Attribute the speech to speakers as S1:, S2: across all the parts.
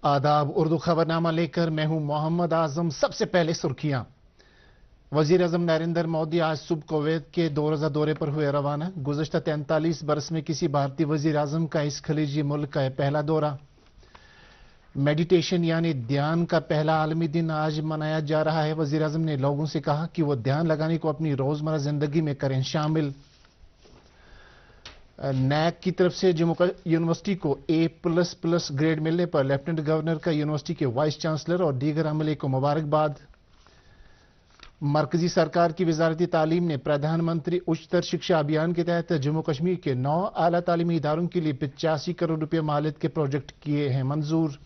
S1: आदाब उर्दू खबरनामा लेकर मैं हूं मोहम्मद आजम। सबसे पहले सुर्खियां। वजीर अजम नरेंद्र मोदी आज सुबह कुवैत के 2 रोजा दौरे पर हुए रवाना। गुज़श्ता 43 बरस में किसी भारतीय वजीर आजम का इस खलीजी मुल्क का पहला दौरा। मेडिटेशन यानी ध्यान का पहला आलमी दिन आज मनाया जा रहा है। वजीर आजम ने लोगों से कहा कि वो ध्यान लगाने को अपनी रोजमर्रा जिंदगी में करें शामिल। नैक की तरफ से जम्मू यूनिवर्सिटी को A++ ग्रेड मिलने पर लेफ्टिनेंट गवर्नर का यूनिवर्सिटी के वाइस चांसलर और दीगर अमले को मुबारकबाद। मरकजी सरकार की वजारती तालीम ने प्रधानमंत्री उच्चतर शिक्षा अभियान के तहत जम्मू कश्मीर के 9 आला तालीमी इदारों के लिए 85 करोड़ रुपये मालियत के प्रोजेक्ट किए हैं मंजूर।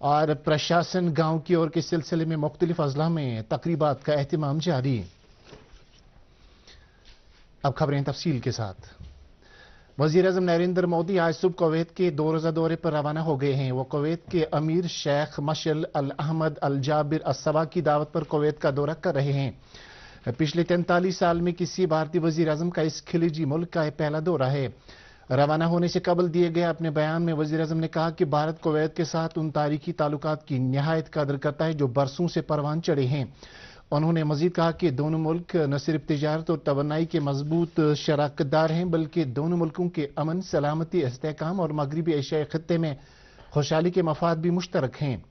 S1: और प्रशासन गांव की ओर के सिलसिले में मुख्तलिफ अजला में तकरीबात का एहतमाम जारी। अब खबरें तफसील के साथ। वजीर अजम नरेंद्र मोदी आज सुबह कुवैत के 2 रोजा दौरे पर रवाना हो गए हैं। वो कुवैत के अमीर शेख मशल अल अहमद अल जाबिर अस सबा की दावत पर कुवैत का दौरा कर रहे हैं। पिछले 43 साल में किसी भारतीय वजीर आजम का इस खिलिजी मुल्क का पहला दौरा है। रवाना होने से कबल दिए गए अपने बयान में वजीर आजम ने कहा कि भारत कुवैत के साथ उन तारीखी ताल्लुकात की निहायत कदर करता है जो बरसों से परवान चढ़े हैं। उन्होंने मजीद कहा कि दोनों मुल्क न सिर्फ तिजारत और तवन्नाई के मजबूत शराकतदार हैं बल्कि दोनों मुल्कों के अमन, सलामती, इस्तेहकाम और मगरबी एशियाई खत्ते में खुशहाली के मफाद भी मुश्तरक हैं।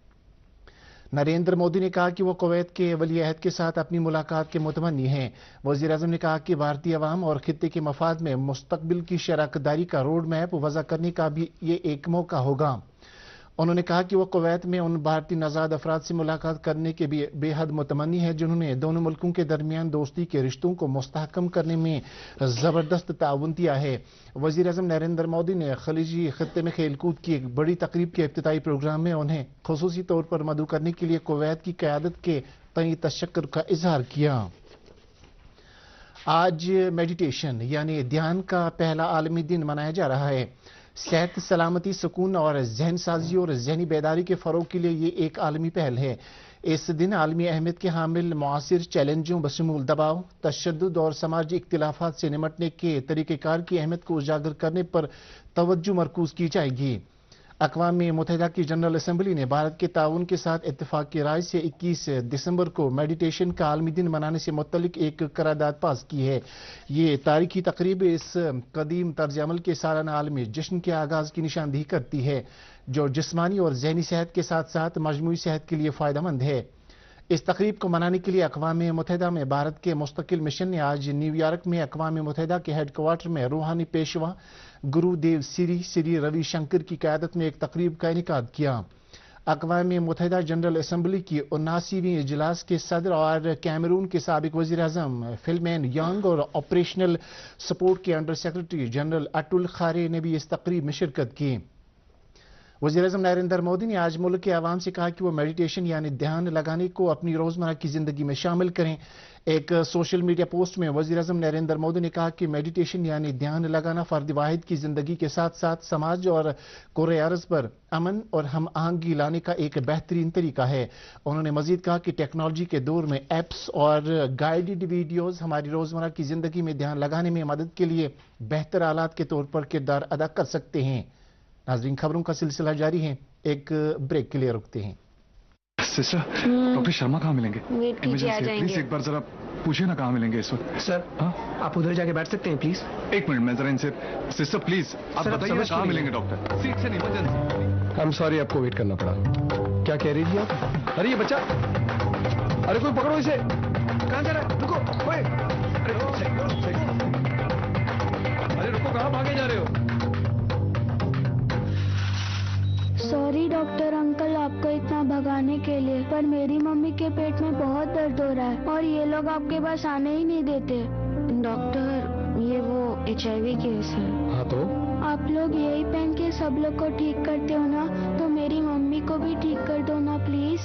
S1: नरेंद्र मोदी ने कहा कि वो कुवैत के वली अहद के साथ अपनी मुलाकात के मुतमन्नी हैं। वजीर आजम ने कहा कि भारतीय अवाम और खित्ते के मफाद में मुस्तकबिल की शराकतदारी का रोड मैप वज़ा करने का भी ये एक मौका होगा। उन्होंने कहा कि वो कुवैत में उन भारतीय नज़ाद अफराद से मुलाकात करने के भी बेहद मुतमन्नी है जिन्होंने दोनों मुल्कों के दरमियान दोस्ती के रिश्तों को मुस्तहकम करने में ज़बरदस्त ताउन दिया है। वज़ीर आज़म नरेंद्र मोदी ने खलीजी खत्ते में खेलकूद की एक बड़ी तकरीब के इफ्तिताई प्रोग्राम में उन्हें खुसूसी तौर पर मदऊ करने के लिए कुवैत की क़यादत के तई तशक्कुर का इजहार किया। आज मेडिटेशन यानी ध्यान का पहला आलमी दिन मनाया जा रहा है। सेहत, सलामती, सुकून और जहन साजी और जहनी बेदारी के फ़रोग के लिए ये एक आलमी पहल है। इस दिन आलमी अहमियत के हामिल मुआसिर चैलेंजों बशमूल दबाव, तशद्दुद और समाजी इख्तिलाफात से निमटने के तरीक़ेकार की अहमियत को उजागर करने पर तवज्जो मरकूज की जाएगी। अक़वाम मुत्तहिदा की जनरल असम्बली ने भारत के ताउन के साथ इत्तेफाक की राय से 21 दिसंबर को मेडिटेशन का आलमी दिन मनाने से मुतल्लिक एक करारदाद पास की है। ये तारीखी तकरीब इस कदीम तर्ज अमल के सालाना आलमी जश्न के आगाज़ की निशानदेही करती है जो जिस्मानी और जहनी सेहत के साथ साथ मजमूई सेहत के लिए फ़ायदेमंद है। इस तकरीब को मनाने के लिए अक़वाम मुत्तहिदा में भारत के मुस्तकिल मिशन ने आज न्यूयॉर्क में अक़वाम मुत्तहिदा के हेडक्वार्टर में रूहानी पेशवा गुरुदेव श्री रवि शंकर की क़यादत में एक तकरीब का इनेकाद किया। अक़वाम मुत्तहिदा जनरल असम्बली की 79वीं इजलास के सदर और कैमरून के साबिक वज़ीर आज़म फिलमैन यंग और ऑपरेशनल सपोर्ट के अंडर सेक्रेटरी जनरल अटुल खारे ने भी इस तकरीब में शिरकत की। वज़ीर आज़म नरेंद्र मोदी ने आज मुल्क के अवाम से कहा कि वो मेडिटेशन यानी ध्यान लगाने को अपनी रोज़मर्रा की ज़िंदगी में शामिल करें। एक सोशल मीडिया पोस्ट में वज़ीर आज़म नरेंद्र मोदी ने कहा कि मेडिटेशन यानी ध्यान लगाना फ़र्द वाहिद की ज़िंदगी के साथ साथ समाज और कोरे अर्ज़ पर अमन और हम आहंगी लाने का एक बेहतरीन तरीका है। उन्होंने मज़ीद कहा कि टेक्नोलॉजी के दौर में ऐप्स और गाइडेड वीडियोज़ हमारी रोज़मर्रा की ज़िंदगी में ध्यान लगाने में मदद के लिए बेहतर आलात के तौर पर किरदार अदा कर सकते हैं। नाज़रीन, खबरों का सिलसिला जारी है, एक ब्रेक के लिए रुकते हैं।
S2: सिस्टर, डॉक्टर शर्मा कहाँ मिलेंगे?
S3: वेट कीजिए, आ जाएंगे।
S2: प्लीज एक बार जरा पूछिए ना कहाँ मिलेंगे इस वक्त।
S4: सर, आप उधर जाके बैठ सकते हैं प्लीज?
S2: एक मिनट, मैं जरा इनसे। सिस्टर प्लीज आप बताइए कहाँ मिलेंगे डॉक्टर? सीट से इमरजेंसी।
S4: आई एम सॉरी, आपको वेट करना पड़ा। क्या कह रही थी आप? अरे ये बच्चा, अरे कोई पकड़ो इसे। कहाँ जा रहा है? रुको, अरे रुको, कहाँ भागे जा रहे हो?
S5: सॉरी डॉक्टर अंकल आपको इतना भगाने के लिए, पर मेरी मम्मी के पेट में बहुत दर्द हो रहा है और ये लोग आपके पास आने ही नहीं देते।
S3: डॉक्टर, ये वो HIV केस है।
S4: हाँ तो?
S5: आप लोग यही पहन के सब लोग को ठीक करते हो ना, तो मेरी मम्मी को भी ठीक कर दो ना प्लीज।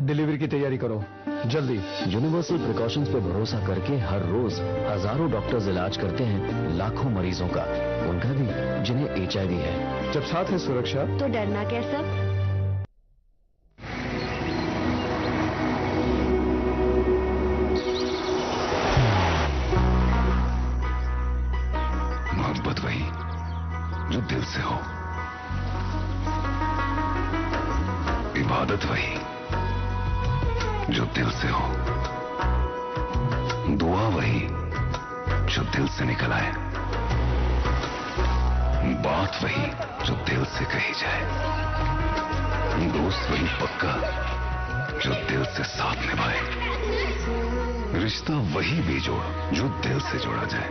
S4: डिलीवरी की तैयारी करो जल्दी।
S6: यूनिवर्सल प्रिकॉशंस पे भरोसा करके हर रोज हजारों डॉक्टर्स इलाज करते हैं लाखों मरीजों का, उनका भी जिन्हें HIV है।
S4: जब साथ है सुरक्षा
S3: तो डरना कैसा?
S2: मोहब्बत वही जो दिल से हो।
S7: इबादत वही जो दिल से हो, दुआ वही जो दिल से निकल आए, बात वही जो दिल से कही जाए, दोस्त वही पक्का जो दिल से साथ निभाए, रिश्ता वही बेजोड़ जो दिल से जोड़ा जाए।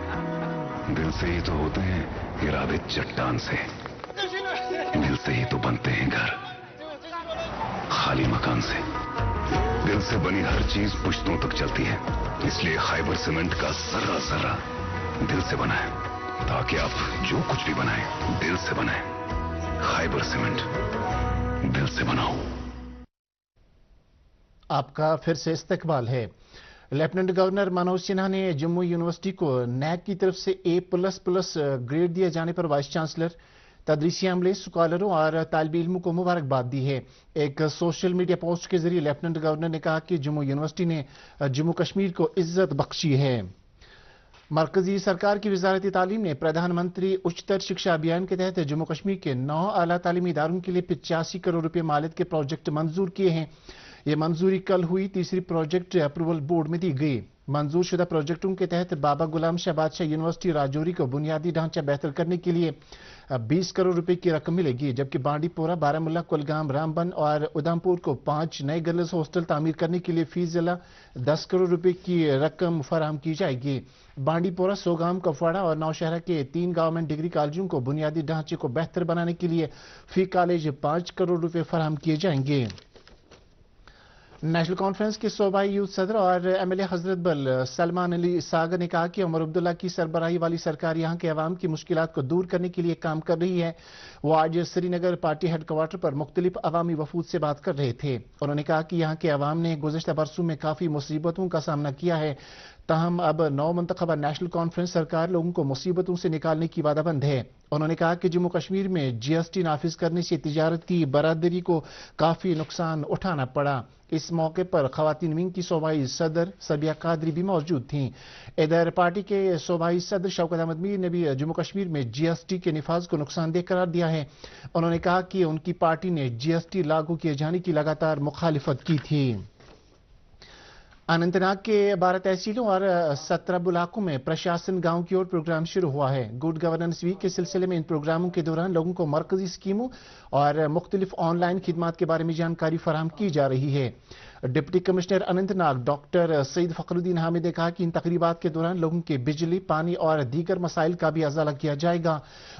S7: दिल से ही तो होते हैं इरादे चट्टान से, दिल से ही तो बनते हैं घर खाली मकान से। दिल से बनी हर चीज पुश्तों तक चलती है, इसलिए खैबर सीमेंट का जर्रा जर्रा दिल से बना है, ताकि आप जो कुछ भी बनाएं दिल से बनाएं। खैबर सीमेंट, दिल से बनाओ।
S1: आपका फिर से इस्तकबाल है। लेफ्टिनेंट गवर्नर मनोज सिन्हा ने जम्मू यूनिवर्सिटी को नैक की तरफ से A++ ग्रेड दिए जाने पर वाइस चांसलर, तदरीसी अमले, स्कॉलरों और तालिब इल्मों को मुबारकबाद दी है। एक सोशल मीडिया पोस्ट के जरिए लेफ्टिनेंट गवर्नर ने कहा कि जम्मू यूनिवर्सिटी ने जम्मू कश्मीर को इज्जत बख्शी है। मरकजी सरकार की वजारत तालीम ने प्रधानमंत्री उच्चतर शिक्षा अभियान के तहत जम्मू कश्मीर के 9 आला तालीमी इदारों के लिए 85 करोड़ रुपए मालियत के प्रोजेक्ट मंजूर किए हैं। ये मंजूरी कल हुई तीसरी प्रोजेक्ट अप्रूवल बोर्ड में दी गई। मंजूर शुदा प्रोजेक्टों के तहत बाबा गुलाम शाह बादशाह यूनिवर्सिटी राजौरी को बुनियादी ढांचा बेहतर करने के लिए 20 करोड़ रुपए की रकम मिलेगी, जबकि बांडीपोरा, बारामुल्ला, कुलगाम, रामबन और उधमपुर को 5 नए गर्ल्स हॉस्टल तामीर करने के लिए फी जिला 10 करोड़ रुपए की रकम फराहम की जाएगी। बांडीपोरा, सोगाम, कुपवाड़ा और नौशहरा के 3 गवर्नमेंट डिग्री कॉलेजों को बुनियादी ढांचे को बेहतर बनाने के लिए फी कॉलेज 5 करोड़ रुपए फराहम किए जाएंगे। नेशनल कॉन्फ्रेंस के सूबाई यूथ सदर और MLA हजरत बल सलमान अली सागर ने कहा कि उमर अब्दुल्ला की सरबराही वाली सरकार यहां के अवाम की मुश्किलात को दूर करने के लिए काम कर रही है। वो आज श्रीनगर पार्टी हेडक्वार्टर पर मुख्तलिफ अवामी वफूद से बात कर रहे थे। उन्होंने कहा कि यहां के अवाम ने गुज़श्ता बरसों में काफ़ी मुसीबतों का सामना किया है, ताहम अब नौ मुंतखबा नेशनल कॉन्फ्रेंस सरकार लोगों को मुसीबतों से निकालने की वादाबंद है। उन्होंने कहा कि जम्मू कश्मीर में GST नाफिज करने से तिजारत की बरादरी को काफ़ी नुकसान उठाना पड़ा। इस मौके पर खवातीन विंग की सूबाई सदर सबिया कादरी भी मौजूद थीं। इधर पार्टी के सूबाई सदर शौकत अहमद मीर ने भी जम्मू कश्मीर में GST के निफाज को नुकसानदेह करार दिया है। उन्होंने कहा कि उनकी पार्टी ने GST लागू किए जाने की लगातार मुखालिफत की थी। अनंतनाग के 12 तहसीलों और 17 बुलाकों में प्रशासन गांव की ओर प्रोग्राम शुरू हुआ है। गुड गवर्नेंस वीक के सिलसिले में इन प्रोग्रामों के दौरान लोगों को मरकजी स्कीमों और मुख्तलिफ ऑनलाइन खिदमात के बारे में जानकारी फराहम की जा रही है। Deputy commissioner Anantnag doctor Syed Fakhruddin Hamid ने कहा कि इन तकरीबात के दौरान लोगों के बिजली, पानी और दीगर मसाइल का भी अजाला किया जाएगा।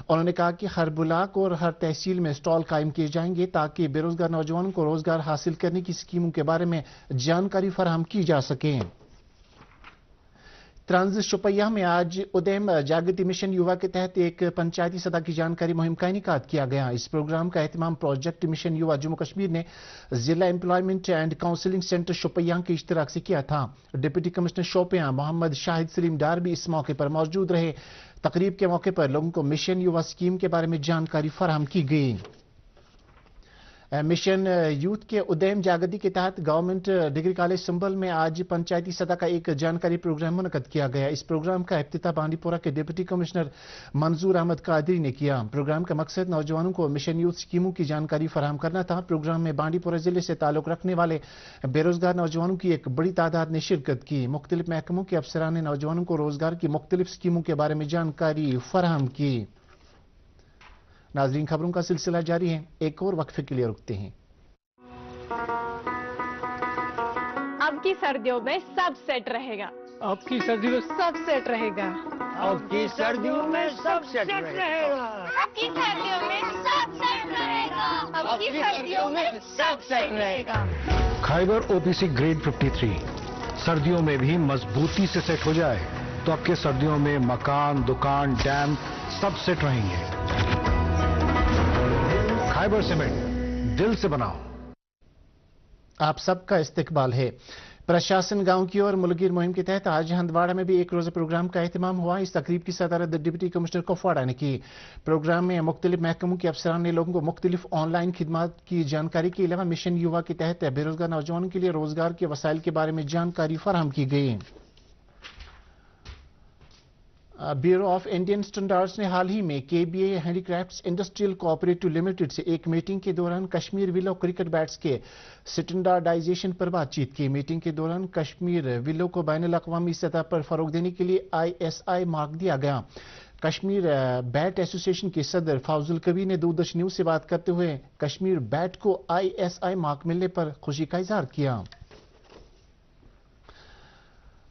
S1: उन्होंने कहा कि हर बुलाक और हर तहसील में स्टॉल कायम किए जाएंगे ताकि बेरोजगार नौजवानों को रोजगार हासिल करने की स्कीमों के बारे में जानकारी फराहम की जा सके। ट्रांस शोपियां में आज उदयम जागृति मिशन युवा के तहत एक पंचायती सतह की जानकारी मुहिम का इनेकाद किया गया। इस प्रोग्राम का एहतमाम प्रोजेक्ट मिशन युवा जम्मू कश्मीर ने जिला employment and counselling centre Shopian के इश्तिराक से किया था। डिप्टी कमिश्नर शोपियां मोहम्मद शाहिद सलीम डार भी इस मौके पर मौजूद रहे। तकरीब के मौके पर लोगों को मिशन युवा स्कीम के बारे में जानकारी फराहम की गई। मिशन यूथ के उदयम जागृति के तहत गवर्नमेंट डिग्री कॉलेज संभल में आज पंचायती सतह का एक जानकारी प्रोग्राम मुनक्कद किया गया। इस प्रोग्राम का इफ्तिताह बांडीपोरा के डिप्टी कमिश्नर मंजूर अहमद कादरी ने किया। प्रोग्राम का मकसद नौजवानों को मिशन यूथ स्कीमों की जानकारी फराहम करना था। प्रोग्राम में बांडीपोरा जिले से ताल्लुक रखने वाले बेरोजगार नौजवानों की एक बड़ी तादाद ने शिरकत की। मुख्तलिफ महकमों के अफसरान ने नौजवानों को रोजगार की मुख्तलिफ स्कीमों के बारे में जानकारी फराहम की। नाजरीन, खबरों का सिलसिला जारी है, एक और वक्फे के लिए रुकते हैं।
S8: अब की सर्दियों में सब सेट रहेगा।
S9: अब की सर्दियों में
S8: सब सेट रहेगा।
S9: अब की सर्दियों में सब सेट रहेगा।
S8: अब की सर्दियों में सब सेट रहेगा। अब की सर्दियों में सब सेट रहेगा।
S4: खैबर OPC ग्रेड 53 सर्दियों में भी मजबूती से सेट हो जाए तो आपके सर्दियों में मकान, दुकान, डैम सब सेट रहेंगे। खैबर सीमेंट, दिल से बनाओ।
S1: आप सबका इस्तकबाल है। प्रशासन गांव की ओर मुलगिर मुहिम के तहत आज हंदवाड़ा में भी एक रोजा प्रोग्राम का एहतमाम हुआ। इस तकरीब की सदारत डिप्टी कमिश्नर कुपवाड़ा ने की। प्रोग्राम में मुख्तलिफ महकमों के अफसरान ने लोगों को मुख्तलिफ ऑनलाइन खिदमात की जानकारी के अलावा मिशन युवा के तहत बेरोजगार नौजवानों के लिए रोजगार के वसाइल के बारे में जानकारी फराहम की गई। ब्यूरो ऑफ इंडियन स्टैंडर्ड्स ने हाल ही में KBA handicrafts industrial cooperative limited से एक मीटिंग के दौरान कश्मीर विलो क्रिकेट बैट्स के स्टैंडर्डाइजेशन पर बातचीत की। मीटिंग के दौरान कश्मीर विलो को बैनुल-अक़वामी सतह पर फरोग देने के लिए ISI मार्क दिया गया। कश्मीर बैट एसोसिएशन के सदर फाउजुल कबीर ने दूरदर्शन न्यूज से बात करते हुए कश्मीर बैट को ISI मार्क मिलने पर खुशी का इजहार किया।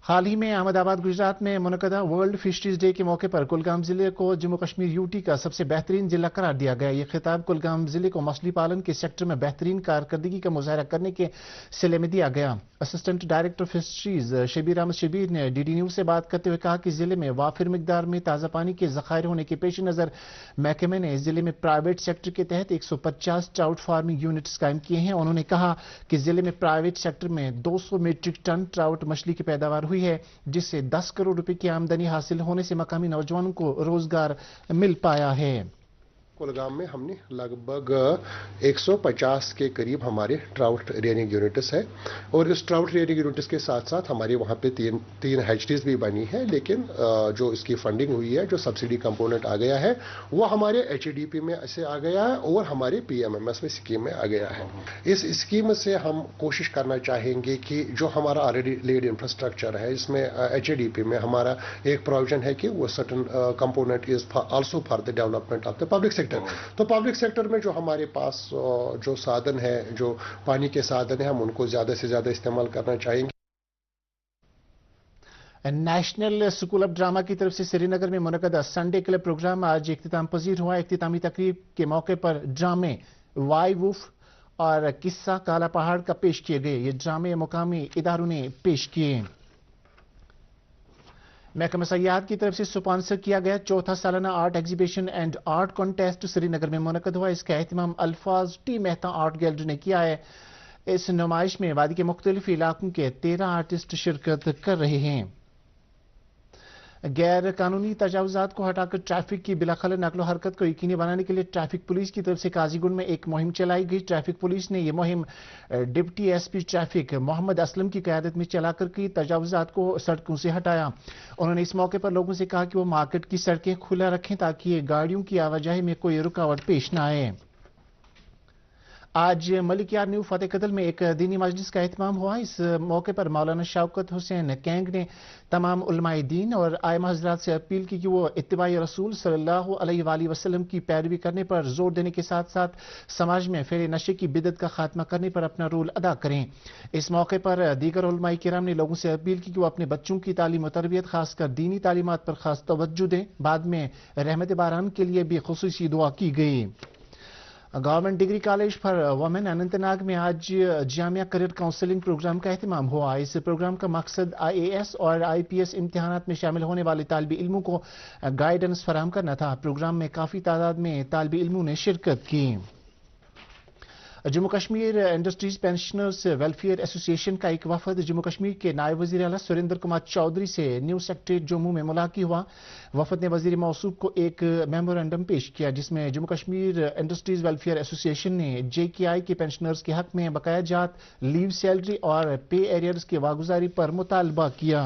S1: हाल ही में अहमदाबाद गुजरात में मुनक़दा वर्ल्ड फिशरीज डे के मौके पर कुलगाम जिले को जम्मू कश्मीर यूटी का सबसे बेहतरीन जिला करार दिया गया। ये खिताब कुलगाम जिले को मछली पालन के सेक्टर में बेहतरीन कारकर्दगी का मुजाहरा करने के सिले में दिया गया। Assistant director fisheries Shabir Ahmad Shabir ने DD न्यूज से बात करते हुए कहा कि जिले में वाफिर मिकदार में ताज़ा पानी के ज़खायर होने के पेश नज़र महकमे ने जिले में प्राइवेट सेक्टर के तहत 150 ट्राउट फार्मिंग यूनिट्स कायम किए हैं। उन्होंने कहा कि जिले में प्राइवेट सेक्टर में 200 मीट्रिक टन ट्राउट मछली की पैदावार हुई है, जिससे 10 करोड़ रुपए की आमदनी हासिल होने से मकामी नौजवानों को रोजगार मिल पाया है।
S10: कुलगाम में हमने लगभग 150 के करीब हमारे ट्राउट रेयरिंग यूनिट्स है और इस ट्राउट रेयरिंग यूनिट्स के साथ साथ हमारे वहाँ पे तीन हैचरीज भी बनी है, लेकिन जो इसकी फंडिंग हुई है, जो सब्सिडी कंपोनेंट आ गया है, वो हमारे HADP में से आ गया है और हमारे PMMS में स्कीम में आ गया है। इस स्कीम से हम कोशिश करना चाहेंगे कि जो हमारा ऑलरेडी लेड इंफ्रास्ट्रक्चर है, इसमें HADP में हमारा एक प्रोविजन है कि वो certain component is also for the development of the public sector. तो पब्लिक सेक्टर में जो हमारे पास जो साधन है, जो पानी के साधन है, हम उनको ज्यादा से ज्यादा इस्तेमाल करना चाहेंगे।
S1: नेशनल स्कूल ऑफ ड्रामा की तरफ से श्रीनगर में मुनक़दा संडे क्लब प्रोग्राम आज इख्तिताम पजीर हुआ। इख्तितामी तकरीब के मौके पर ड्रामे वाई वुफ और किस्सा काला पहाड़ का पेश किए गए। ये ड्रामे मुकामी इदारों ने पेश किए। महकमा सयाहत की तरफ से स्पॉन्सर किया गया चौथा सालाना art exhibition and art contest Srinagar में मुनक़द हुआ। इसका एहतमाम अल्फाज टी मेहता आर्ट गैलरी ने किया है। इस नुमाइश में वादी के मुख्तलिफ इलाकों के 13 आर्टिस्ट शिरकत कर रहे हैं। गैर कानूनी तजावुजात को हटाकर ट्रैफिक की बिलाखल नकलो हरकत को यकीनी बनाने के लिए ट्रैफिक पुलिस की तरफ से काजीगुंड में एक मुहिम चलाई गई। ट्रैफिक पुलिस ने यह मुहिम deputy SP traffic Mohammad Aslam की क़यादत में चलाकर की तजावुजात को सड़कों से हटाया। उन्होंने इस मौके पर लोगों से कहा कि वो मार्केट की सड़कें खुला रखें ताकि गाड़ियों की आवाजाही में कोई रुकावट पेश न आए। आज मलिक यार न्यू फतेह कदल में एक दीनी मजलिस का एहतमाम हुआ। इस मौके पर मौलाना शौकत हुसैन कैंग ने तमाम उलमाए दीन और आइमा हज़रात से अपील की कि वो इत्तिबाई रसूल सल्लल्लाहु अलैहि वसल्लम की पैरवी करने पर जोर देने के साथ साथ समाज में फेरे नशे की बिदत का खात्मा करने पर अपना रोल अदा करें। इस मौके पर दीगर उलमाए किराम ने लोगों से अपील की कि वो अपने बच्चों की तालीम और तरबियत खासकर दीनी तालीमात पर खास तवज्जो दें। बाद में रहमत बारान के लिए भी खुसूसी दुआ की गई। Government degree college for women Anantnag में आज जामिया करियर काउंसलिंग प्रोग्राम का एहतमाम हुआ। इस प्रोग्राम का मकसद IAS और IPS इम्तिहानात में शामिल होने वाले तालिब इल्मों को गाइडेंस फराहम करना था। प्रोग्राम में काफी तादाद में तालिब इल्मों ने शिरकत की। Jammu Kashmir industries pensioners welfare association का एक वफद जम्मू कश्मीर के नायब वजीर आला सुरेंद्र कुमार चौधरी से न्यू सेक्रेटरीट जम्मू में मुलाकात हुआ। वफद ने वजीर मौसूफ को एक मेमोरेंडम पेश किया जिसमें Jammu Kashmir industries welfare association ने JKI के पेंशनर्स के हक में बकाया जात, लीव, सैलरी और पे एरियर्स की वागुजारी पर मुतालबा किया।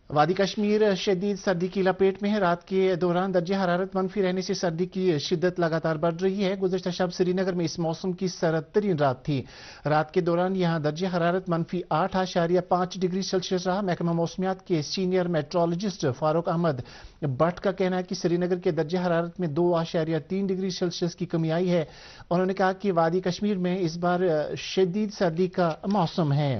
S1: वादी कश्मीर शदीद सर्दी की लपेट में है। रात के दौरान दर्जे हरारत मनफी रहने से सर्दी की शिद्दत लगातार बढ़ रही है। गुज़श्ता शब श्रीनगर में इस मौसम की सर्द तरीन रात थी। रात के दौरान यहां दर्जे हरारत मनफी 8.5 डिग्री सेल्सियस रहा। महकमा मौसमियात के सीनियर मेट्रोलॉजिस्ट फारूक अहमद भट्ट का कहना है कि श्रीनगर के दर्जे हरारत में 2.3 डिग्री सेल्सियस की कमी आई है। उन्होंने कहा कि वादी कश्मीर में इस बार शदीद सर्दी का मौसम है।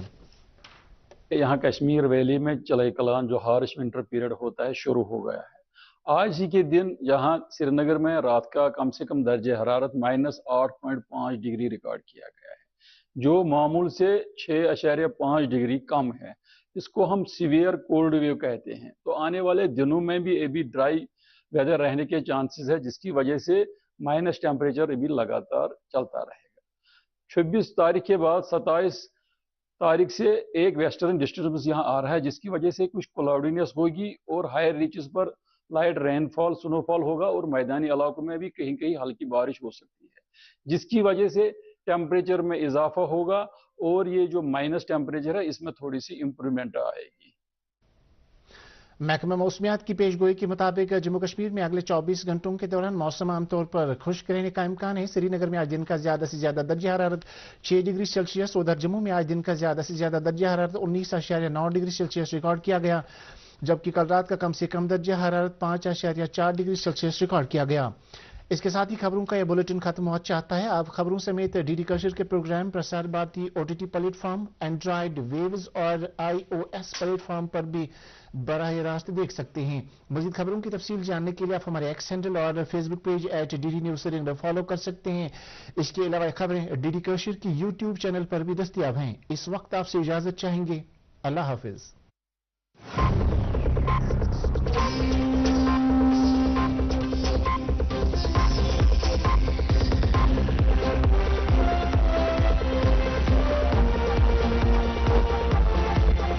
S11: यहाँ कश्मीर वैली में चले कलान जो हार्श विंटर पीरियड होता है शुरू हो गया है। आज ही के दिन यहाँ श्रीनगर में रात का कम से कम दर्जे हरारत -8.5 डिग्री रिकॉर्ड किया गया है, जो मामूल से 6.5 डिग्री कम है। इसको हम सीवियर कोल्ड वेव कहते हैं। तो आने वाले दिनों में भी अभी ड्राई वेदर रहने के चांसेस है, जिसकी वजह से माइनस टेम्परेचर अभी लगातार चलता रहेगा। 26 तारीख के बाद 27 तारीख से एक वेस्टर्न डिस्टर्बेंस यहाँ आ रहा है, जिसकी वजह से कुछ क्लाउडीनेस होगी और हायर रीचेस पर लाइट रेनफॉल, स्नोफॉल होगा और मैदानी इलाकों में भी कहीं कहीं हल्की बारिश हो सकती है, जिसकी वजह से टेम्परेचर में इजाफा होगा और ये जो माइनस टेम्परेचर है इसमें थोड़ी सी इंप्रूवमेंट आएगी।
S1: महकमा मौसमियात की पेशगोई के मुताबिक जम्मू कश्मीर में अगले 24 घंटों के दौरान मौसम आमतौर पर खुश्क रहने का इम्कान है। श्रीनगर में आज दिन का ज्यादा से ज्यादा दर्जा हरारत 6 डिग्री सेल्सियस, उधर जम्मू में आज दिन का ज्यादा से ज्यादा दर्जा हरारत 19.9 डिग्री सेल्सियस रिकॉर्ड किया गया, जबकि कल रात का कम से कम दर्जा हरारत 5.4 डिग्री सेल्सियस रिकॉर्ड किया गया। इसके साथ ही खबरों का यह बुलेटिन खत्म हो चाहता है। आप खबरों समेत डीडी कश्मीर के programme Prasar Bharati OTT platform, Android waves और iOS प्लेटफॉर्म पर भी बराह रास्त देख सकते हैं। मजीद खबरों की तफसील जानने के लिए आप हमारे एक्स हैंडल और Facebook page @DD News Srinagar follow कर सकते हैं। इसके अलावा खबरें डीडी कश्मीर की यूट्यूब चैनल पर भी दस्तियाब हैं। इस वक्त आपसे इजाजत चाहेंगे। अल्लाह हाफिज।